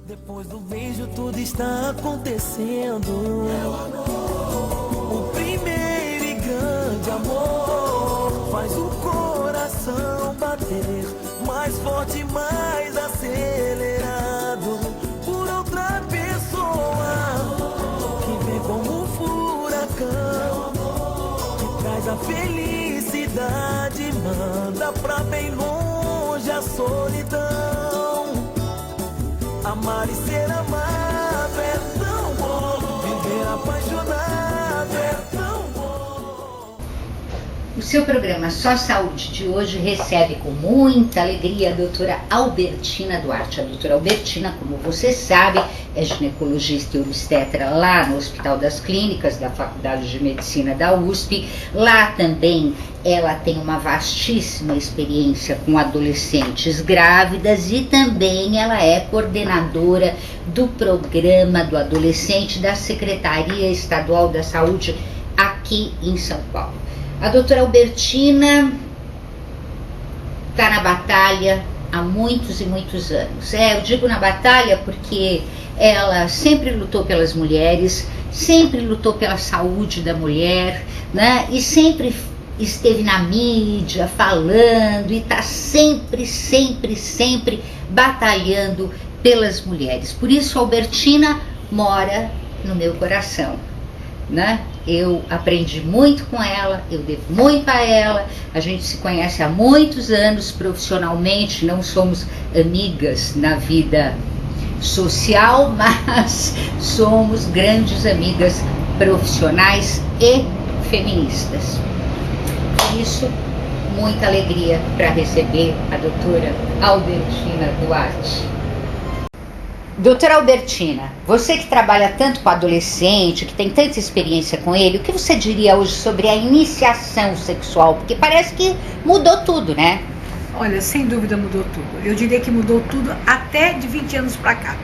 Depois do beijo tudo está acontecendo. O primeiro e grande amor faz o coração bater mais forte, mais acelerado por outra pessoa que vem como um furacão, que traz a felicidade, manda pra bem longe a solidão. Amar e ser amado é tão bom, viver apaixonado é tão bom. O seu programa Só Saúde de hoje recebe com muita alegria a doutora Albertina Duarte. A doutora Albertina, como você sabe, é ginecologista e obstetra lá no Hospital das Clínicas da Faculdade de Medicina da USP. Lá também ela tem uma vastíssima experiência com adolescentes grávidas e também ela é coordenadora do programa do adolescente da Secretaria Estadual da Saúde aqui em São Paulo. A doutora Albertina está na batalha há muitos e muitos anos. Eu digo na batalha porque ela sempre lutou pelas mulheres, sempre lutou pela saúde da mulher, né? E sempre esteve na mídia falando e está sempre batalhando pelas mulheres. Por isso a Albertina mora no meu coração, né? Eu aprendi muito com ela, eu devo muito a ela, a gente se conhece há muitos anos profissionalmente, não somos amigas na vida social, mas somos grandes amigas profissionais e feministas. Por isso, muita alegria para receber a doutora Albertina Duarte. Doutora Albertina, você que trabalha tanto com adolescente, que tem tanta experiência com ele, o que você diria hoje sobre a iniciação sexual? Porque parece que mudou tudo, né? Olha, sem dúvida mudou tudo. Eu diria que mudou tudo até de 20 anos para cá.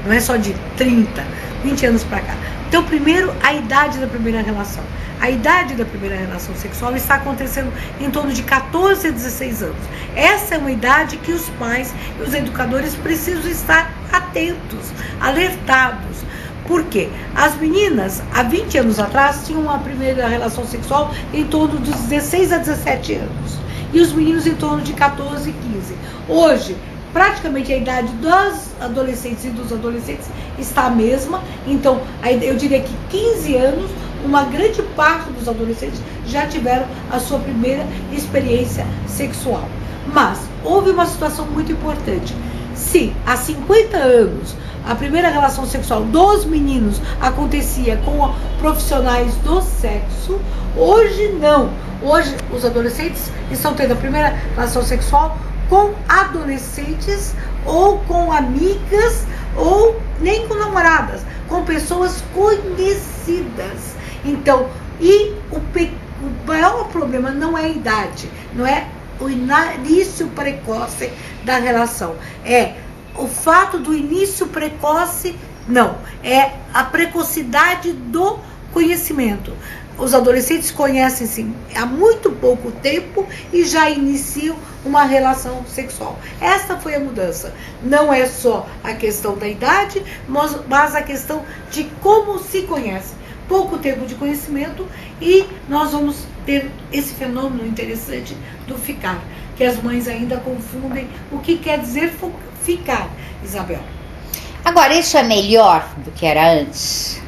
Não é só de 30, 20 anos para cá. Então, primeiro, a idade da primeira relação. A idade da primeira relação sexual está acontecendo em torno de 14 a 16 anos. Essa é uma idade que os pais e os educadores precisam estar atentos, alertados. Por quê? As meninas, há 20 anos atrás, tinham uma primeira relação sexual em torno dos 16 a 17 anos. E os meninos em torno de 14 e 15. Hoje, praticamente a idade dos adolescentes e dos adolescentes está a mesma. Então, eu diria que 15 anos, uma grande parte dos adolescentes já tiveram a sua primeira experiência sexual. Mas houve uma situação muito importante. Se há 50 anos a primeira relação sexual dos meninos acontecia com profissionais do sexo, hoje não. Hoje os adolescentes estão tendo a primeira relação sexual com adolescentes ou com amigas ou nem com namoradas, com pessoas conhecidas. Então, o maior problema não é a idade, não é o início precoce da relação, é o fato do início precoce, não, é a precocidade do conhecimento. Os adolescentes conhecem-se há muito pouco tempo e já iniciam uma relação sexual. Essa foi a mudança. Não é só a questão da idade, mas a questão de como se conhece. Pouco tempo de conhecimento e nós vamos ter esse fenômeno interessante do ficar, que as mães ainda confundem o que quer dizer ficar, Isabel. Agora, isso é melhor do que era antes?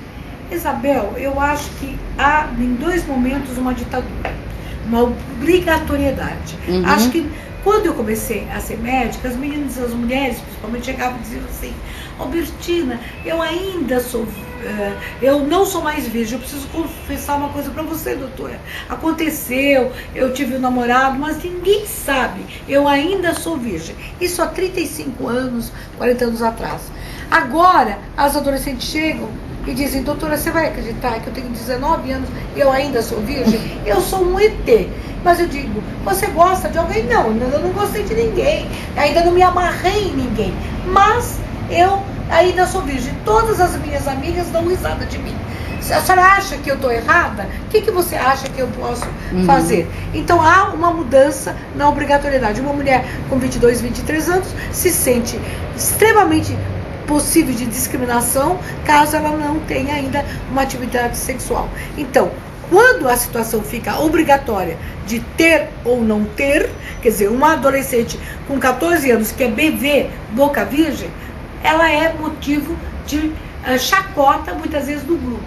Isabel, eu acho que há em dois momentos uma ditadura, uma obrigatoriedade. Acho que quando eu comecei a ser médica, as meninas e as mulheres principalmente chegavam e diziam assim: Albertina, eu não sou mais virgem, eu preciso confessar uma coisa para você, doutora. Aconteceu, eu tive um namorado, mas ninguém sabe, eu ainda sou virgem. Isso há 35 anos, 40 anos atrás. Agora, as adolescentes chegam e dizem: doutora, você vai acreditar que eu tenho 19 anos e eu ainda sou virgem? Eu sou um ET. Mas eu digo: você gosta de alguém? Não, eu não gostei de ninguém, ainda não me amarrei em ninguém, mas eu ainda sou virgem. Todas as minhas amigas dão risada de mim. Se a senhora acha que eu estou errada, o que você acha que eu posso fazer? Então há uma mudança na obrigatoriedade. Uma mulher com 22, 23 anos se sente extremamente possível de discriminação caso ela não tenha ainda uma atividade sexual. Então, quando a situação fica obrigatória de ter ou não ter, quer dizer, uma adolescente com 14 anos que é BV, boca virgem, ela é motivo de chacota, muitas vezes, do grupo.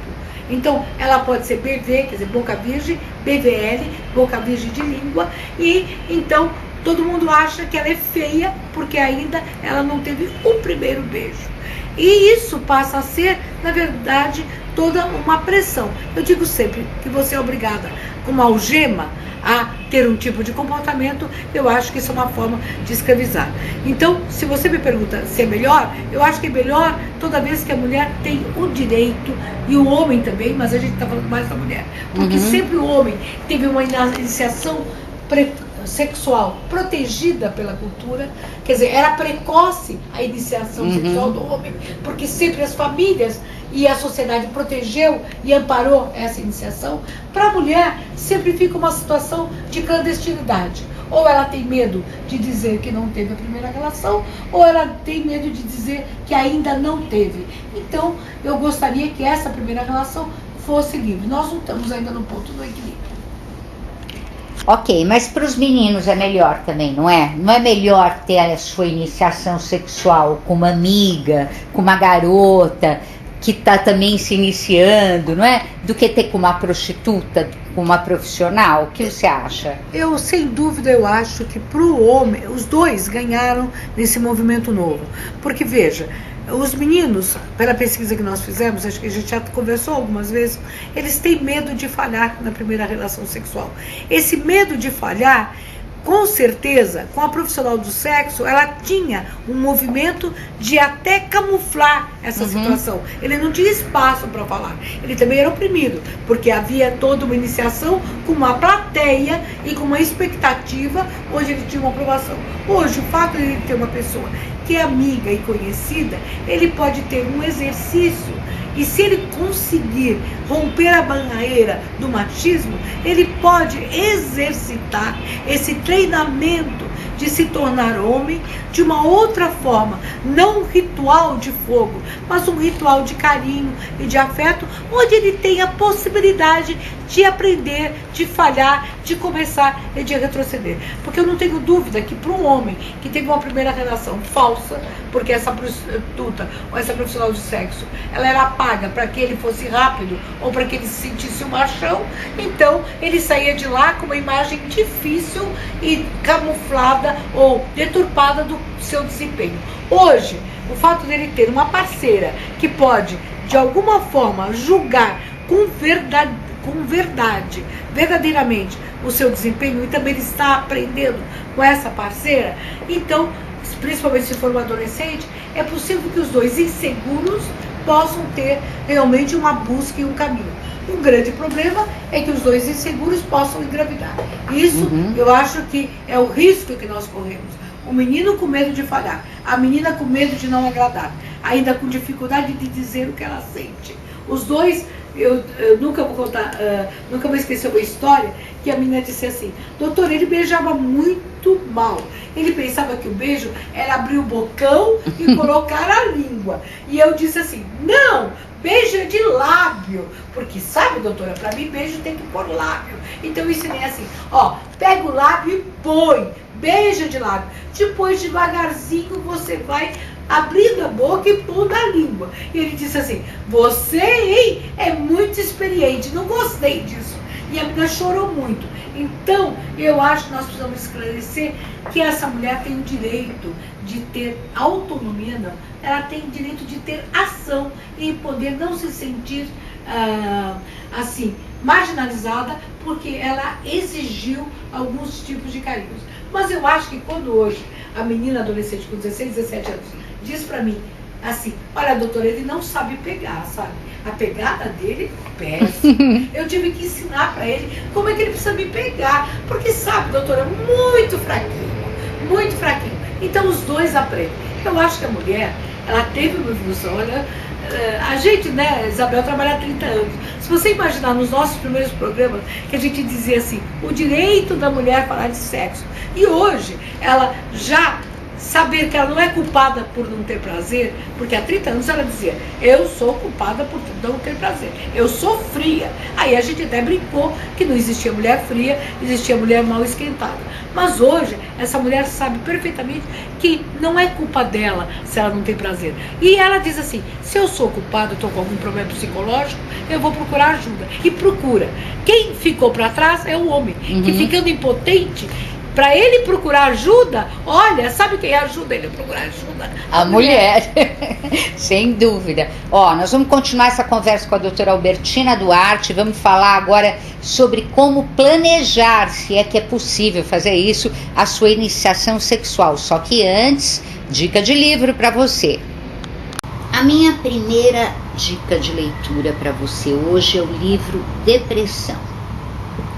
Então, ela pode ser BV, quer dizer, boca virgem, BVL, boca virgem de língua, e então todo mundo acha que ela é feia porque ainda ela não teve o primeiro beijo. E isso passa a ser, na verdade, toda uma pressão. Eu digo sempre que você é obrigada, com uma algema, a ter um tipo de comportamento. Eu acho que isso é uma forma de escravizar. Então, se você me pergunta se é melhor, eu acho que é melhor toda vez que a mulher tem o direito, e o homem também, mas a gente está falando mais da mulher, porque sempre o homem teve uma iniciação sexual protegida pela cultura, quer dizer, era precoce a iniciação sexual do homem, porque sempre as famílias e a sociedade protegeu e amparou essa iniciação. Para a mulher sempre fica uma situação de clandestinidade, ou ela tem medo de dizer que não teve a primeira relação, ou ela tem medo de dizer que ainda não teve. Então eu gostaria que essa primeira relação fosse livre. Nós não estamos ainda no ponto do equilíbrio. Ok, mas para os meninos é melhor também, não é? Não é melhor ter a sua iniciação sexual com uma amiga, com uma garota que está também se iniciando, não é? Do que ter com uma prostituta, com uma profissional? O que você acha? Eu, sem dúvida, eu acho que para o homem, os dois ganharam nesse movimento novo. Porque, veja, os meninos, pela pesquisa que nós fizemos, acho que a gente já conversou algumas vezes, eles têm medo de falhar na primeira relação sexual. Esse medo de falhar, com certeza, com a profissional do sexo, ela tinha um movimento de até camuflar essa situação. Ele não tinha espaço para falar. Ele também era oprimido, porque havia toda uma iniciação com uma plateia e com uma expectativa onde ele tinha uma aprovação. Hoje, o fato de ele ter uma pessoa que é amiga e conhecida, ele pode ter um exercício, e se ele conseguir romper a barreira do machismo, ele pode exercitar esse treinamento de se tornar homem de uma outra forma, não um ritual de fogo, mas um ritual de carinho e de afeto, onde ele tem a possibilidade de aprender, de falhar, de começar e de retroceder. Porque eu não tenho dúvida que para um homem que teve uma primeira relação falsa, porque essa prostituta ou essa profissional de sexo, ela era paga para que ele fosse rápido ou para que ele se sentisse um machão, então ele saía de lá com uma imagem difícil e camuflada ou deturpada do seu desempenho. Hoje, o fato dele ter uma parceira que pode, de alguma forma, julgar com verdade, verdadeiramente, o seu desempenho, e também ele está aprendendo com essa parceira, então, principalmente se for um adolescente, é possível que os dois inseguros possam ter realmente uma busca e um caminho. Um grande problema é que os dois inseguros possam engravidar. Isso eu acho que é o risco que nós corremos. O menino com medo de falhar, a menina com medo de não agradar, ainda com dificuldade de dizer o que ela sente. Os dois, eu nunca vou contar, nunca vou esquecer uma história que a menina disse assim: doutor, ele beijava muito mal. Ele pensava que o beijo era abrir o bocão e colocar a língua. E eu disse assim: não, beijo é de lábio. Porque sabe, doutora, para mim beijo tem que pôr lábio. Então eu ensinei assim: ó, pega o lábio e põe, beija de lábio. Depois, devagarzinho, você vai abrindo a boca e pondo a língua. E ele disse assim: você, hein, é muito experiente, não gostei disso. E a menina chorou muito. Então, eu acho que nós precisamos esclarecer que essa mulher tem o direito de ter autonomia, não. Ela tem o direito de ter ação e poder não se sentir, assim, marginalizada, porque ela exigiu alguns tipos de carinhos. Mas eu acho que quando hoje a menina adolescente com 16, 17 anos diz pra mim assim: olha, doutora, ele não sabe pegar, sabe? A pegada dele é péssima. Eu tive que ensinar pra ele como é que ele precisa me pegar. Porque, sabe, doutora, muito fraquinho, muito fraquinho. Então os dois aprendem. Eu acho que a mulher, ela teve uma evolução. Olha, a gente, né, Isabel, trabalha há 30 anos. Se você imaginar nos nossos primeiros programas, que a gente dizia assim: o direito da mulher falar de sexo. E hoje, ela já saber que ela não é culpada por não ter prazer, porque há 30 anos ela dizia, eu sou culpada por não ter prazer, eu sou fria. Aí a gente até brincou que não existia mulher fria, existia mulher mal esquentada. Mas hoje, essa mulher sabe perfeitamente que não é culpa dela se ela não tem prazer. E ela diz assim, se eu sou culpada, estou com algum problema psicológico, eu vou procurar ajuda. E procura. Quem ficou para trás é o homem, que ficando impotente, para ele procurar ajuda, olha, sabe quem ajuda ele a procurar ajuda? A mulher, sem dúvida. Ó, nós vamos continuar essa conversa com a doutora Albertina Duarte, vamos falar agora sobre como planejar, se é que é possível fazer isso, a sua iniciação sexual. Só que antes, dica de livro para você. A minha primeira dica de leitura para você hoje é o livro Depressão.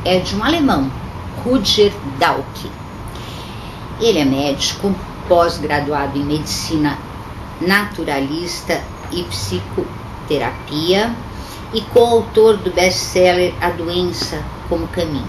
É de um alemão, Rudger Dalke. Ele é médico, pós-graduado em medicina naturalista e psicoterapia e coautor do best-seller A Doença como Caminho.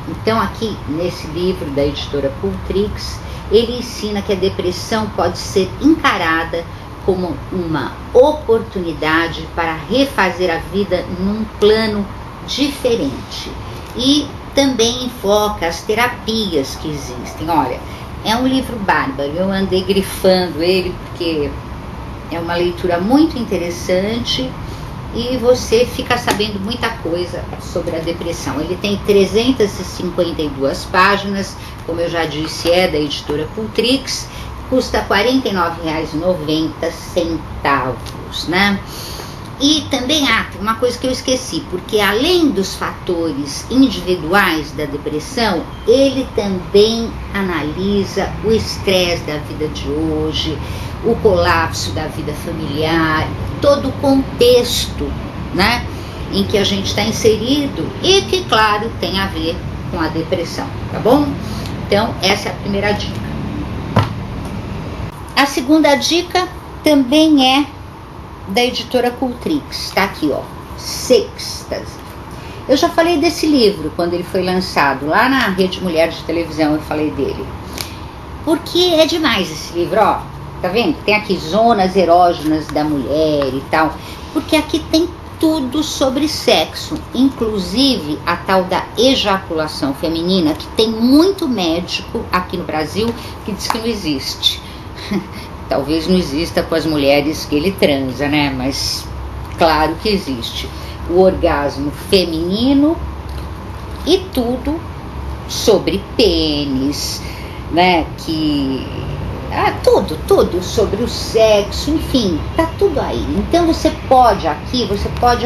Então aqui nesse livro da editora Pultrix, ele ensina que a depressão pode ser encarada como uma oportunidade para refazer a vida num plano diferente. E também enfoca as terapias que existem. Olha, é um livro bárbaro, eu andei grifando ele porque é uma leitura muito interessante e você fica sabendo muita coisa sobre a depressão. Ele tem 352 páginas, como eu já disse, é da editora Pultrix, custa R$ 49,90, né? E também tem uma coisa que eu esqueci, porque além dos fatores individuais da depressão, ele também analisa o estresse da vida de hoje, o colapso da vida familiar, todo o contexto, né, em que a gente está inserido e que, claro, tem a ver com a depressão, tá bom? Então, essa é a primeira dica. A segunda dica também é da editora Pultrix, tá aqui, ó, Sextasy. Eu já falei desse livro quando ele foi lançado, lá na Rede Mulher de Televisão eu falei dele. Porque é demais esse livro, ó, tá vendo? Tem aqui zonas erógenas da mulher e tal, porque aqui tem tudo sobre sexo, inclusive a tal da ejaculação feminina, que tem muito médico aqui no Brasil que diz que não existe. Talvez não exista com as mulheres que ele transa, né? Mas claro que existe. O orgasmo feminino e tudo sobre pênis, né? Tudo sobre o sexo, enfim, tá tudo aí. Então você pode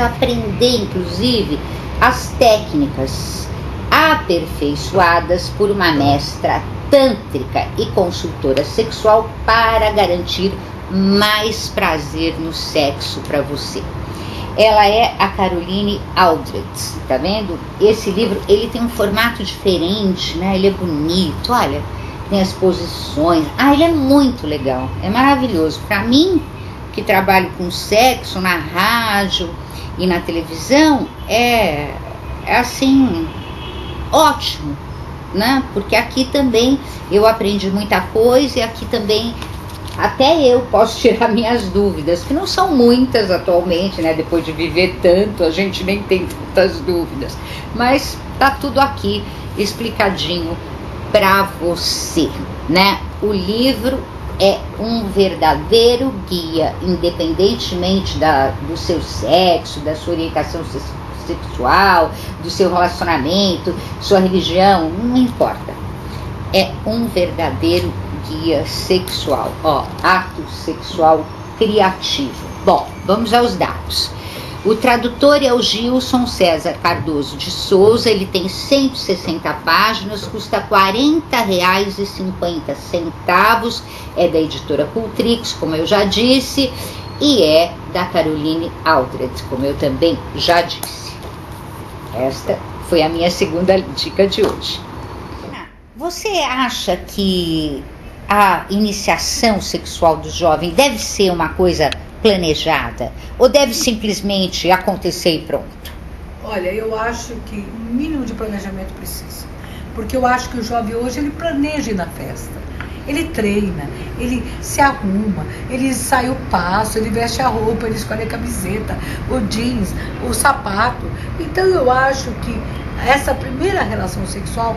aprender, inclusive, as técnicas aperfeiçoadas por uma mestra tântrica e consultora sexual para garantir mais prazer no sexo para você. Ela é a Caroline Aldred, tá vendo? Esse livro, ele tem um formato diferente, né? Ele é bonito, olha, tem as posições. Ele é muito legal, é maravilhoso. Para mim, que trabalho com sexo na rádio e na televisão, é assim, ótimo, né? Porque aqui também eu aprendi muita coisa e aqui também até eu posso tirar minhas dúvidas, que não são muitas atualmente, né? Depois de viver tanto, a gente nem tem tantas dúvidas, mas tá tudo aqui explicadinho para você, né? O livro é um verdadeiro guia, independentemente do seu sexo, da sua orientação sexual, do seu relacionamento, sua religião, não importa. É um verdadeiro guia sexual, ato sexual criativo. Bom, vamos aos dados. O tradutor é o Gilson César Cardoso de Souza, ele tem 160 páginas, custa R$ 40,50, é da editora Pultrix, como eu já disse, e é da Caroline Aldred, como eu também já disse. Esta foi a minha segunda dica de hoje. Você acha que a iniciação sexual do jovem deve ser uma coisa planejada? Ou deve simplesmente acontecer e pronto? Olha, eu acho que o mínimo de planejamento precisa. Porque eu acho que o jovem hoje, ele planeja ir na festa. Ele treina, ele se arruma, ele sai o passo, ele veste a roupa, ele escolhe a camiseta, o jeans, o sapato. Então eu acho que essa primeira relação sexual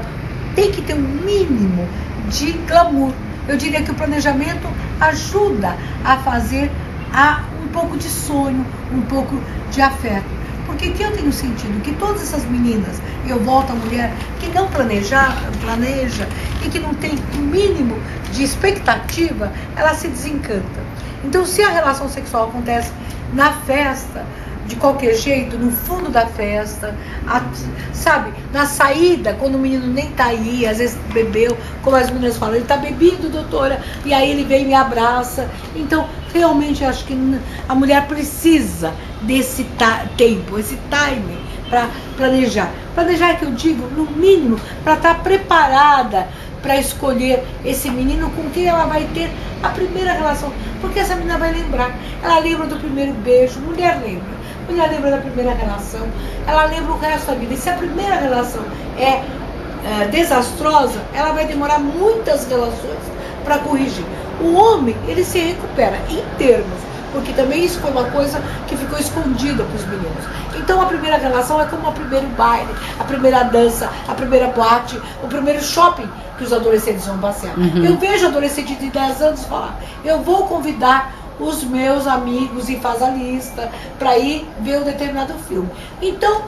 tem que ter um mínimo de glamour. Eu diria que o planejamento ajuda a fazer um pouco de sonho, um pouco de afeto. Porque que eu tenho sentido que todas essas meninas, e eu volto à mulher, que não planeja e que não tem o mínimo de expectativa, ela se desencanta. Então, se a relação sexual acontece na festa, de qualquer jeito, no fundo da festa, sabe, na saída, quando o menino nem tá aí, às vezes bebeu, como as meninas falam, ele tá bebido, doutora, e aí ele vem e me abraça. Então, realmente, eu acho que a mulher precisa desse tempo, esse timing para planejar. Planejar, que eu digo, no mínimo, para estar preparada para escolher esse menino com quem ela vai ter a primeira relação. Porque essa menina vai lembrar. Ela lembra do primeiro beijo, mulher lembra. Mulher lembra da primeira relação, ela lembra o resto da vida. E se a primeira relação é desastrosa, ela vai demorar muitas relações para corrigir. O homem, ele se recupera em termos, porque também isso foi uma coisa que ficou escondida para os meninos. Então a primeira relação é como o primeiro baile, a primeira dança, a primeira boate, o primeiro shopping que os adolescentes vão passear. Eu vejo adolescente de 10 anos falar, eu vou convidar os meus amigos e faz a lista para ir ver um determinado filme. Então,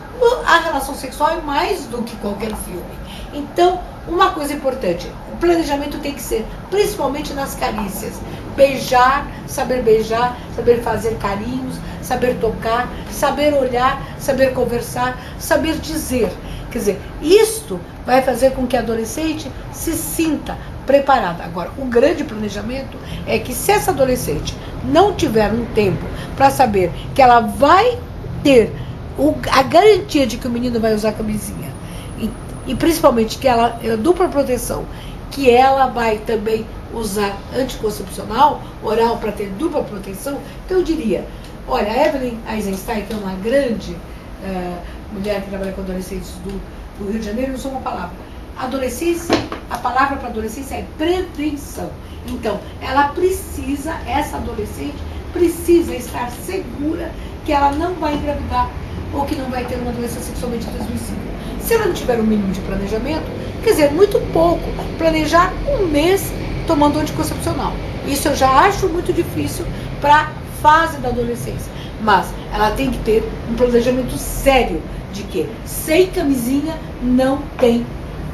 a relação sexual é mais do que qualquer filme. Então, uma coisa importante, o planejamento tem que ser, principalmente nas carícias, beijar, saber fazer carinhos, saber tocar, saber olhar, saber conversar, saber dizer. Quer dizer, isto vai fazer com que a adolescente se sinta preparada. Agora, o grande planejamento é que se essa adolescente não tiver um tempo para saber que ela vai ter a garantia de que o menino vai usar camisinha e principalmente que ela dupla proteção, que ela vai também usar anticoncepcional oral para ter dupla proteção, então eu diria, olha, a Evelyn Eisenstein, que é uma grande mulher que trabalha com adolescentes do Rio de Janeiro, usou uma palavra. Adolescência, a palavra para adolescência é prevenção. Então, essa adolescente precisa estar segura que ela não vai engravidar ou que não vai ter uma doença sexualmente transmissível. Se ela não tiver um mínimo de planejamento, quer dizer, muito pouco, planejar um mês tomando anticoncepcional. Isso eu já acho muito difícil para a fase da adolescência. Mas ela tem que ter um planejamento sério de que sem camisinha não tem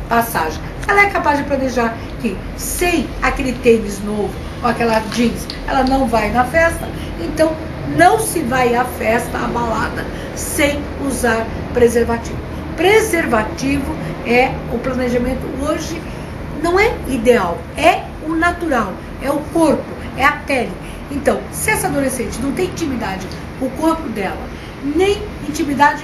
passagem. Ela é capaz de planejar que sem aquele tênis novo ou aquela jeans, ela não vai na festa, então não se vai à festa, à balada, sem usar preservativo. Preservativo é o planejamento hoje, não é ideal, é o natural, é o corpo, é a pele. Então, se essa adolescente não tem intimidade com o corpo dela, nem intimidade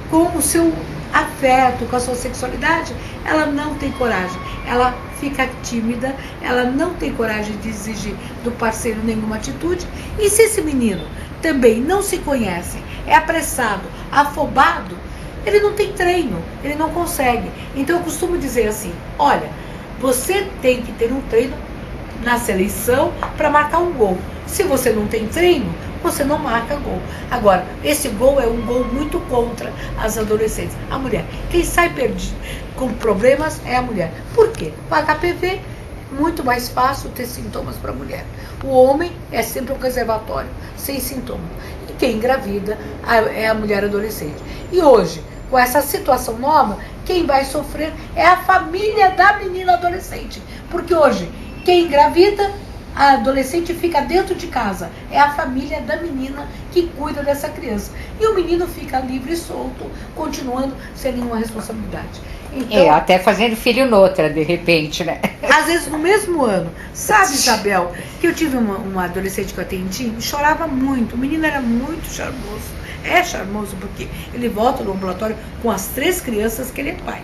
com o seu afeto, com a sua sexualidade, ela não tem coragem, ela fica tímida, ela não tem coragem de exigir do parceiro nenhuma atitude. E se esse menino também não se conhece, é apressado, afobado, ele não tem treino, ele não consegue. Então eu costumo dizer assim, olha, você tem que ter um treino na seleção para marcar um gol. Se você não tem treino, você não marca gol. Agora, esse gol é um gol muito contra as adolescentes. A mulher, quem sai perdido com problemas é a mulher. Por quê? O HPV, muito mais fácil ter sintomas para a mulher. O homem é sempre um reservatório, sem sintoma. E quem engravida é a mulher adolescente. E hoje, com essa situação nova, quem vai sofrer é a família da menina adolescente. Porque hoje, quem engravida, a adolescente fica dentro de casa. É a família da menina que cuida dessa criança. E o menino fica livre e solto, continuando sem nenhuma responsabilidade. Então, até fazendo filho noutra, de repente, né? Às vezes no mesmo ano. Sabe, Isabel, que eu tive uma adolescente que eu atendi e chorava muito. O menino era muito charmoso. É charmoso porque ele volta no ambulatório com as 3 crianças que ele é pai.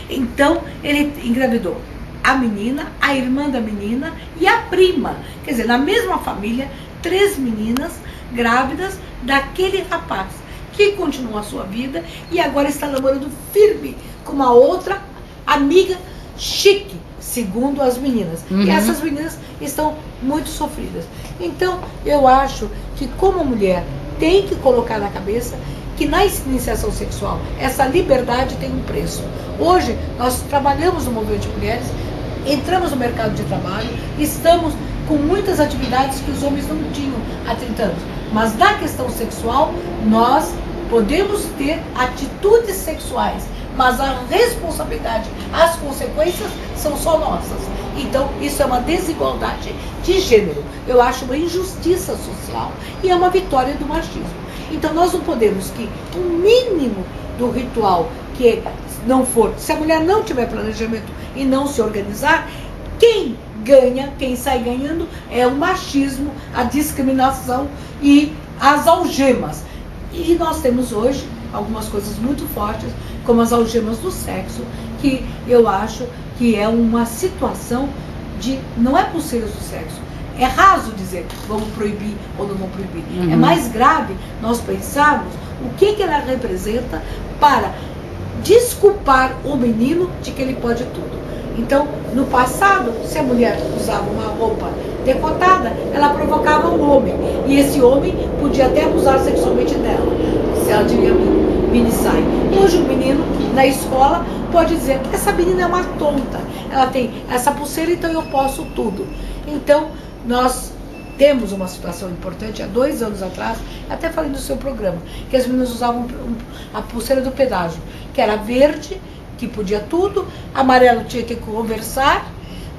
Então, ele engravidou a menina, a irmã da menina e a prima. Quer dizer, na mesma família, 3 meninas grávidas daquele rapaz, que continuou a sua vida e agora está namorando firme com uma outra amiga chique, segundo as meninas. E essas meninas estão muito sofridas. Então, eu acho que como mulher tem que colocar na cabeça que na iniciação sexual essa liberdade tem um preço. Hoje, nós trabalhamos no movimento de mulheres, entramos no mercado de trabalho, estamos com muitas atividades que os homens não tinham há 30 anos. Mas na questão sexual, nós podemos ter atitudes sexuais, mas a responsabilidade, as consequências são só nossas. Então, isso é uma desigualdade de gênero. Eu acho uma injustiça social e é uma vitória do machismo. Então, nós não podemos que o mínimo do ritual que não for, se a mulher não tiver planejamento e não se organizar, quem ganha, quem sai ganhando é o machismo, a discriminação e as algemas. E nós temos hoje algumas coisas muito fortes, como as algemas do sexo, que eu acho que é uma situação de, não é pulseiras do sexo, é raso dizer vamos proibir ou não vamos proibir. É mais grave nós pensarmos o que ela representa para desculpar o menino de que ele pode tudo. Então, no passado, se a mulher usava uma roupa decotada, ela provocava um homem. E esse homem podia até abusar sexualmente dela, se ela tinha mini saia. Hoje o menino, na escola, pode dizer que essa menina é uma tonta. Ela tem essa pulseira, então eu posso tudo. Então, nós temos uma situação importante. Há 2 anos atrás, até falei no seu programa, que as meninas usavam a pulseira do pedágio, que era verde, que podia tudo, amarelo tinha que conversar,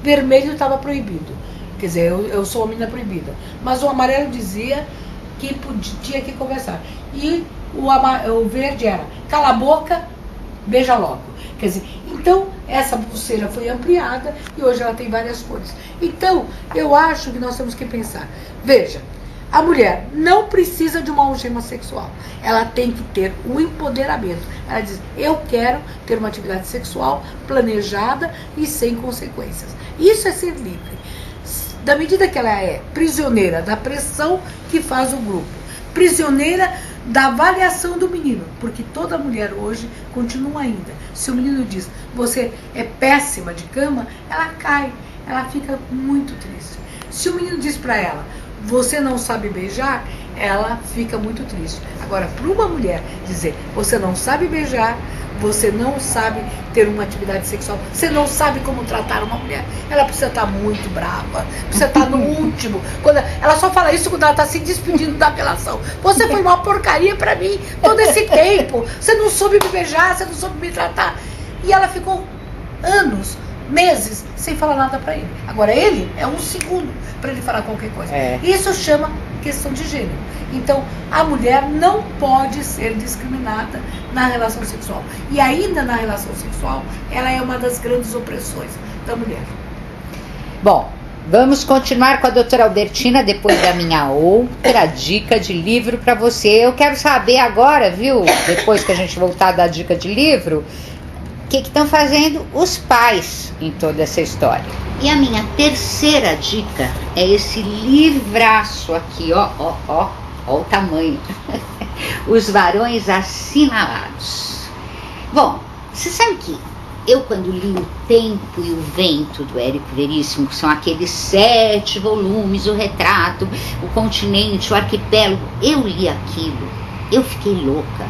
vermelho estava proibido. Quer dizer, eu sou uma menina proibida. Mas o amarelo dizia que tinha que conversar. E o verde era cala a boca, beija logo. Quer dizer, então essa pulseira foi ampliada e hoje ela tem várias cores. Então, eu acho que nós temos que pensar. Veja, a mulher não precisa de uma algema sexual. Ela tem que ter um empoderamento. Ela diz, eu quero ter uma atividade sexual planejada e sem consequências. Isso é ser livre. Da medida que ela é prisioneira da pressão que faz o grupo, prisioneira da avaliação do menino, porque toda mulher hoje continua ainda. Se o menino diz, você é péssima de cama, ela cai, ela fica muito triste. Se o menino diz para ela, você não sabe beijar, ela fica muito triste. Agora, para uma mulher dizer, você não sabe beijar, você não sabe ter uma atividade sexual, você não sabe como tratar uma mulher, ela precisa estar muito brava, precisa estar no último. Ela só fala isso quando ela está se despedindo da relação. Você foi uma porcaria para mim todo esse tempo, você não soube me beijar, você não soube me tratar. E ela ficou anos, meses, sem falar nada para ele. Agora ele é 1 segundo para ele falar qualquer coisa. Isso chama questão de gênero. Então, a mulher não pode ser discriminada na relação sexual. E ainda na relação sexual, ela é uma das grandes opressões da mulher. Bom, vamos continuar com a doutora Albertina depois da minha outra dica de livro para você. Eu quero saber agora, viu, depois que a gente voltar da dica de livro, o que estão fazendo os pais em toda essa história. E a minha terceira dica é esse livraço aqui, ó o tamanho. Os Varões Assinalados. Bom, você sabe que eu, quando li O Tempo e o Vento, do Érico Veríssimo, que são aqueles 7 volumes, o retrato, o continente, o arquipélago, eu li aquilo, eu fiquei louca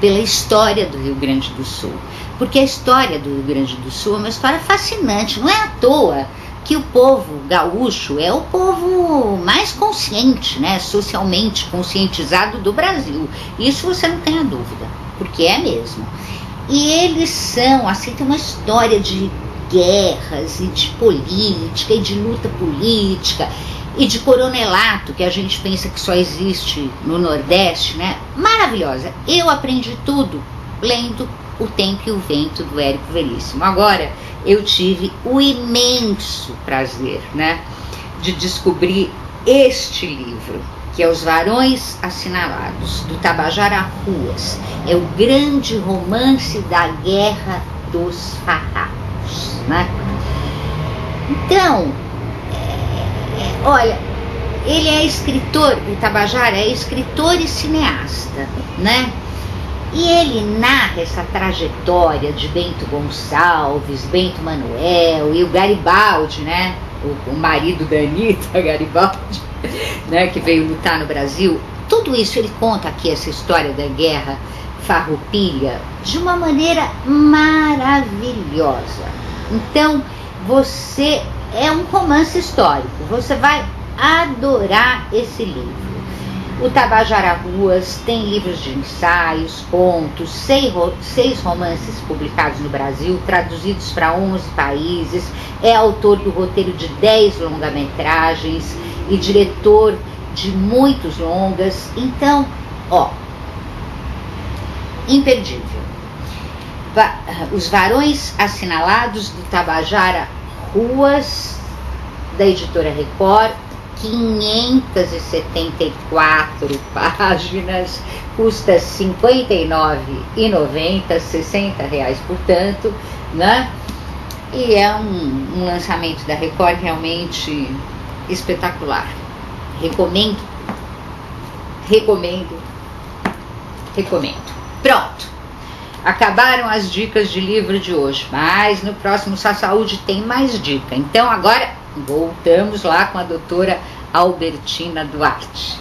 pela história do Rio Grande do Sul. Porque a história do Rio Grande do Sul é uma história fascinante. Não é à toa que o povo gaúcho é o povo mais consciente, né, socialmente conscientizado do Brasil. Isso você não tem a dúvida, porque é mesmo. E eles são, assim, tem uma história de guerras e de política e de luta política e de coronelato, que a gente pensa que só existe no Nordeste, né? Maravilhosa. Eu aprendi tudo lendo O Tempo e o Vento, do Érico Veríssimo. Agora, eu tive o imenso prazer, né, de descobrir este livro, que é Os Varões Assinalados, do Tabajara Ruas. É o grande romance da Guerra dos Farrapos, né? Então, olha, ele é escritor, o Tabajara é escritor e cineasta, né? E ele narra essa trajetória de Bento Gonçalves, Bento Manuel e o Garibaldi, né? O marido da Anitta, Garibaldi, né? Que veio lutar no Brasil. Tudo isso ele conta aqui, essa história da guerra farroupilha, de uma maneira maravilhosa. Então, você é um romance histórico, você vai adorar esse livro. O Tabajara Ruas tem livros de ensaios, contos, 6 romances publicados no Brasil, traduzidos para 11 países, é autor do roteiro de 10 longa-metragens e diretor de muitos longas. Então, imperdível. Os Varões Assinalados do Tabajara Ruas, da editora Record, 574 páginas, custa R$ 59,90, R$ 60, portanto, né? E é um lançamento da Record realmente espetacular. Recomendo. Pronto. Acabaram as dicas de livro de hoje, mas no próximo Só Saúde tem mais dica. Então agora voltamos lá com a doutora Albertina Duarte.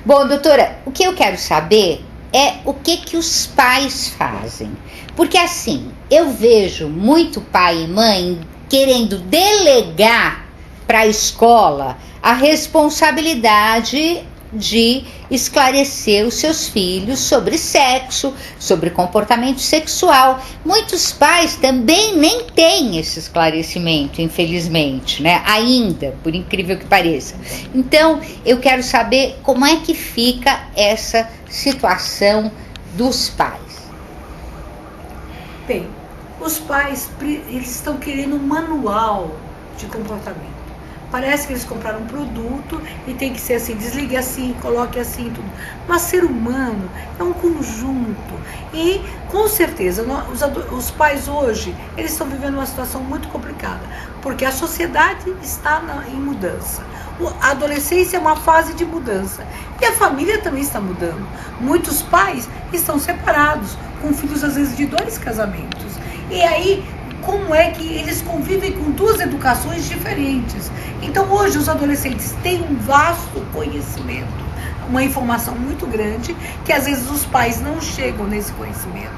Bom, doutora, o que eu quero saber é o que os pais fazem. Porque assim, eu vejo muito pai e mãe querendo delegar para a escola a responsabilidade de esclarecer os seus filhos sobre sexo, sobre comportamento sexual. Muitos pais também nem têm esse esclarecimento, infelizmente, né? Ainda, por incrível que pareça. Então, eu quero saber como é que fica essa situação dos pais. Bem, os pais, eles estão querendo um manual de comportamento. Parece que eles compraram um produto e tem que ser assim, desligue assim, coloque assim, tudo. Mas ser humano é um conjunto. E, com certeza, os pais hoje, eles estão vivendo uma situação muito complicada, porque a sociedade está em mudança. A adolescência é uma fase de mudança. E a família também está mudando. Muitos pais estão separados, com filhos, às vezes, de 2 casamentos. E aí, como é que eles convivem com 2 educações diferentes? Então hoje os adolescentes têm um vasto conhecimento, uma informação muito grande, que às vezes os pais não chegam nesse conhecimento.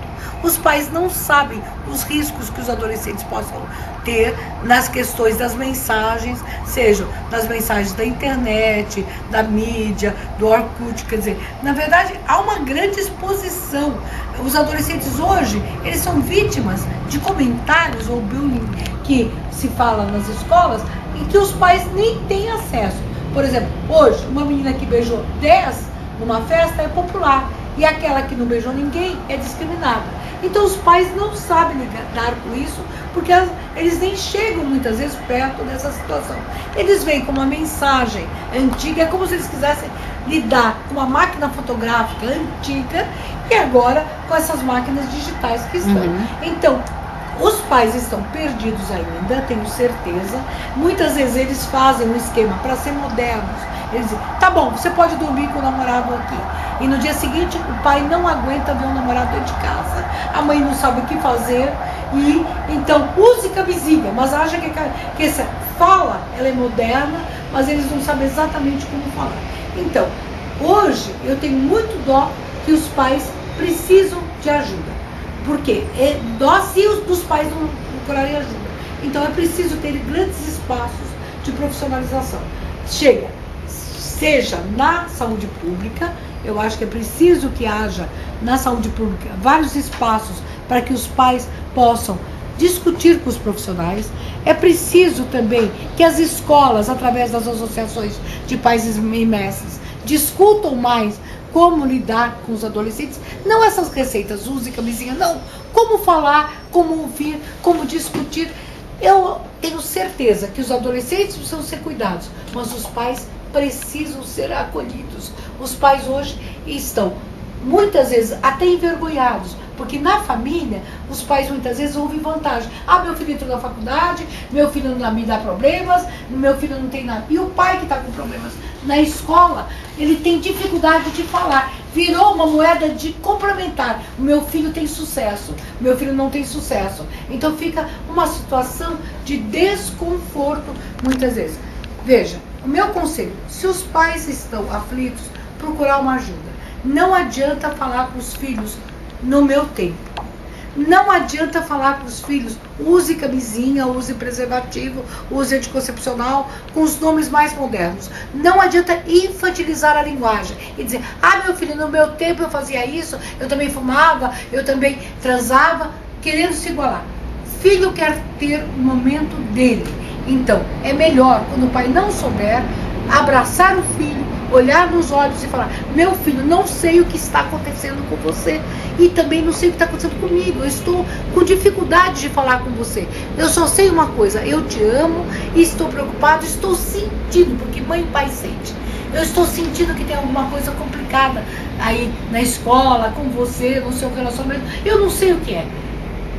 Os pais não sabem os riscos que os adolescentes possam ter nas questões das mensagens, sejam das mensagens da internet, da mídia, do Orkut, quer dizer, na verdade há uma grande exposição. Os adolescentes hoje, eles são vítimas de comentários ou bullying que se fala nas escolas e que os pais nem têm acesso. Por exemplo, hoje, uma menina que beijou 10 numa festa é popular e aquela que não beijou ninguém é discriminada. Então os pais não sabem lidar com isso, porque eles nem chegam muitas vezes perto dessa situação. Eles veem como uma mensagem antiga, é como se eles quisessem lidar com uma máquina fotográfica antiga e agora com essas máquinas digitais que estão. Então, os pais estão perdidos ainda, tenho certeza. Muitas vezes eles fazem um esquema para ser modernos. Eles dizem, tá bom, você pode dormir com o namorado aqui. E no dia seguinte o pai não aguenta ver o namorado dentro de casa, a mãe não sabe o que fazer, e então use camisinha, mas acha que essa fala, ela é moderna, mas eles não sabem exatamente como falar. Então, hoje eu tenho muito dó que os pais precisam de ajuda. Porque dó se os dos pais não procurarem ajuda. Então é preciso ter grandes espaços de profissionalização. Seja na saúde pública, eu acho que é preciso que haja na saúde pública vários espaços para que os pais possam discutir com os profissionais. É preciso também que as escolas, através das associações de pais e mestres, discutam mais como lidar com os adolescentes, não essas receitas, use camisinha, não, como falar, como ouvir, como discutir. Eu tenho certeza que os adolescentes precisam ser cuidados, mas os pais precisam ser acolhidos. Os pais hoje estão muitas vezes até envergonhados, porque na família os pais muitas vezes ouvem vantagem. Meu filho entrou na faculdade, meu filho não me dá problemas, meu filho não tem nada. E o pai que está com problemas na escola, ele tem dificuldade de falar. Virou uma moeda de complementar. O meu filho tem sucesso, meu filho não tem sucesso. Então fica uma situação de desconforto muitas vezes. Veja, o meu conselho, se os pais estão aflitos, procurar uma ajuda. Não adianta falar para os filhos no meu tempo. Não adianta falar para os filhos, use camisinha, use preservativo, use anticoncepcional, com os nomes mais modernos. Não adianta infantilizar a linguagem e dizer, meu filho, no meu tempo eu fazia isso, eu também fumava, eu também transava, querendo se igualar. Filho quer ter o momento dele. Então, é melhor, quando o pai não souber, abraçar o filho, olhar nos olhos e falar, meu filho, não sei o que está acontecendo com você e também não sei o que está acontecendo comigo, eu estou com dificuldade de falar com você, eu só sei uma coisa, eu te amo e estou preocupado, estou sentindo, porque mãe e pai sente, eu estou sentindo que tem alguma coisa complicada aí na escola, com você, no seu relacionamento, eu não sei o que é.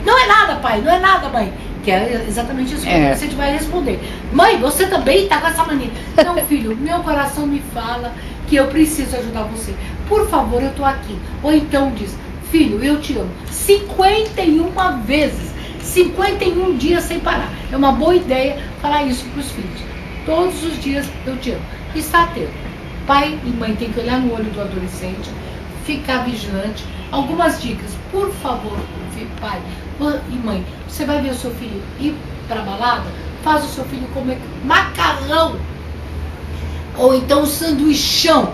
Não é nada, pai, não é nada, mãe. Que é exatamente isso que você vai responder. Mãe, você também está com essa mania. Não, filho, meu coração me fala que eu preciso ajudar você. Por favor, eu estou aqui. Ou então diz, filho, eu te amo. 51 vezes. 51 dias sem parar. É uma boa ideia falar isso para os filhos. Todos os dias eu te amo. Está atento. Pai e mãe tem que olhar no olho do adolescente, ficar vigilante. Algumas dicas, por favor, pai e mãe, você vai ver o seu filho ir para a balada, faz o seu filho comer macarrão, ou então sanduichão,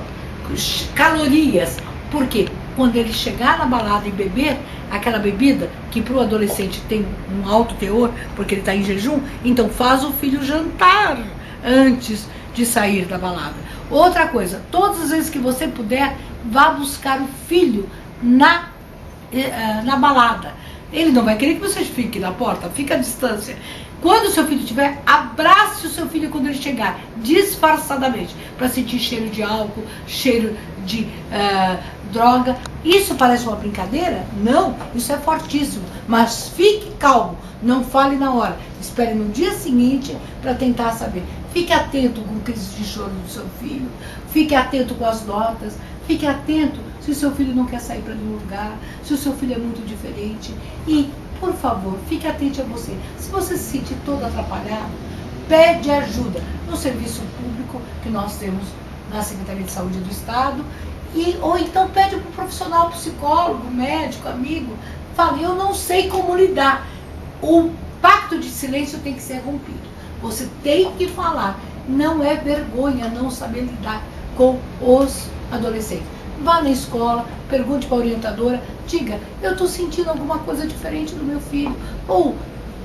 calorias, porque quando ele chegar na balada e beber aquela bebida, que para o adolescente tem um alto teor, porque ele está em jejum, então faz o filho jantar antes de sair da balada. Outra coisa, todas as vezes que você puder, vá buscar o filho na balada. Ele não vai querer que você fique na porta, fica à distância. Quando o seu filho estiver, abrace o seu filho quando ele chegar, disfarçadamente, para sentir cheiro de álcool, cheiro de droga. Isso parece uma brincadeira? Não, isso é fortíssimo. Mas fique calmo, não fale na hora. Espere no dia seguinte para tentar saber. Fique atento com o crise de choro do seu filho, fique atento com as notas, fique atento se o seu filho não quer sair para nenhum lugar, se o seu filho é muito diferente. E, por favor, fique atento a você. Se você se sentir todo atrapalhado, pede ajuda no serviço público que nós temos na Secretaria de Saúde do Estado, ou então pede para um profissional, psicólogo, médico, amigo, fale, eu não sei como lidar. O pacto de silêncio tem que ser rompido. Você tem que falar. Não é vergonha não saber lidar com os adolescentes. Vá na escola, pergunte para a orientadora, diga, eu estou sentindo alguma coisa diferente do meu filho. Ou,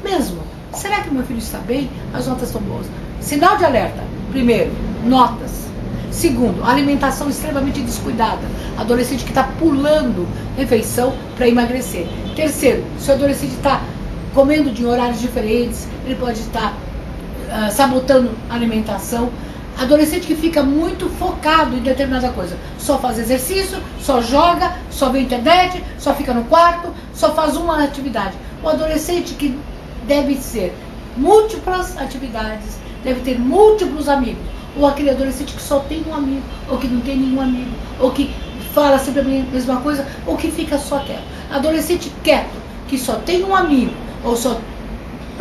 mesmo, será que meu filho está bem? As notas estão boas. Sinal de alerta. Primeiro, notas. Segundo, alimentação extremamente descuidada. Adolescente que está pulando refeição para emagrecer. Terceiro, se o adolescente está comendo de horários diferentes, ele pode estar sabotando a alimentação. Adolescente que fica muito focado em determinada coisa, só faz exercício, só joga, só vê internet, só fica no quarto, só faz uma atividade. O adolescente que deve ser múltiplas atividades, deve ter múltiplos amigos, ou aquele adolescente que só tem um amigo, ou que não tem nenhum amigo, ou que fala sempre a mesma coisa, ou que fica só quieto. Adolescente quieto, que só tem um amigo, ou só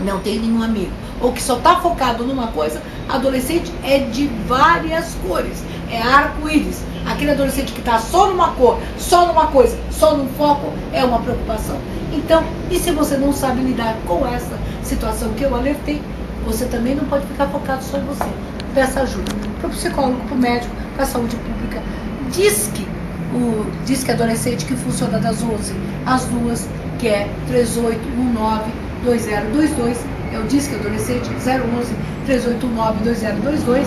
não tem nenhum amigo, ou que só está focado numa coisa. Adolescente é de várias cores, é arco-íris. Aquele adolescente que está só numa cor, só numa coisa, só num foco, é uma preocupação. Então, e se você não sabe lidar com essa situação que eu alertei, você também não pode ficar focado só em você. Peça ajuda para o psicólogo, para o médico, para a saúde pública. Disque adolescente que funciona das 11 às 2, que é 3819-2022, é o Disque Adolescente 011-3819-2022.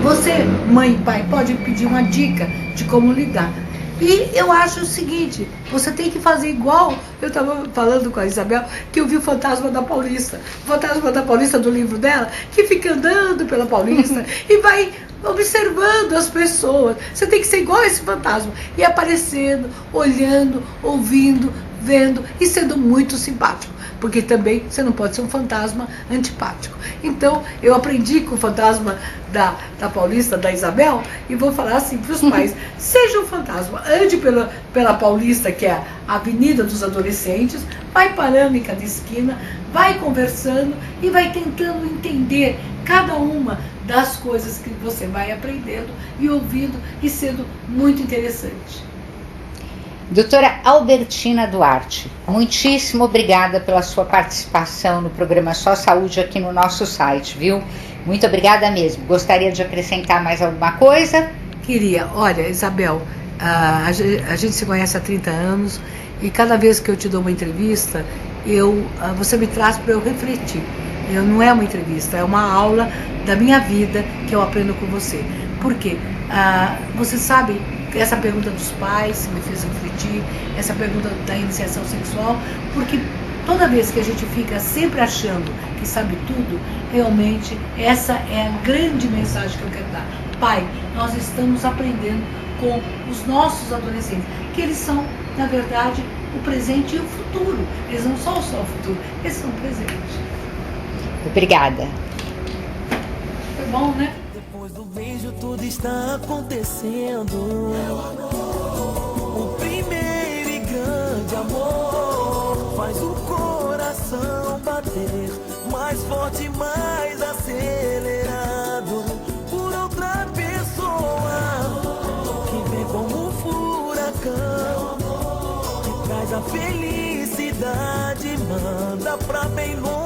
Você, mãe e pai, pode pedir uma dica de como lidar. E eu acho o seguinte, você tem que fazer igual, eu estava falando com a Isabel, que eu vi o Fantasma da Paulista. O Fantasma da Paulista do livro dela, que fica andando pela Paulista e vai observando as pessoas. Você tem que ser igual a esse fantasma, e aparecendo, olhando, ouvindo, vendo e sendo muito simpático, porque também você não pode ser um fantasma antipático. Então eu aprendi com o fantasma da Paulista, da Isabel, e vou falar assim para os pais: seja um fantasma, ande pela Paulista, que é a avenida dos adolescentes, vai parando em cada esquina, vai conversando e vai tentando entender cada uma das coisas que você vai aprendendo e ouvindo, e sendo muito interessante. Doutora Albertina Duarte, muitíssimo obrigada pela sua participação no programa Só Saúde aqui no nosso site, viu? Muito obrigada mesmo. Gostaria de acrescentar mais alguma coisa? Queria. Olha, Isabel, a gente se conhece há 30 anos e cada vez que eu te dou uma entrevista, você me traz para eu refletir. Não é uma entrevista, é uma aula da minha vida que eu aprendo com você. Por quê? Você sabe, essa pergunta dos pais me fez refletir, essa pergunta da iniciação sexual, porque toda vez que a gente fica sempre achando que sabe tudo, realmente essa é a grande mensagem que eu quero dar. Pai, nós estamos aprendendo com os nossos adolescentes, que eles são, na verdade, o presente e o futuro. Eles não são só o futuro, eles são o presente. Obrigada. Foi bom, né? Depois do beijo tudo está acontecendo. O primeiro e grande amor faz o coração bater mais forte, mais acelerado por outra pessoa que vem como um furacão, que traz a felicidade, manda pra bem longe.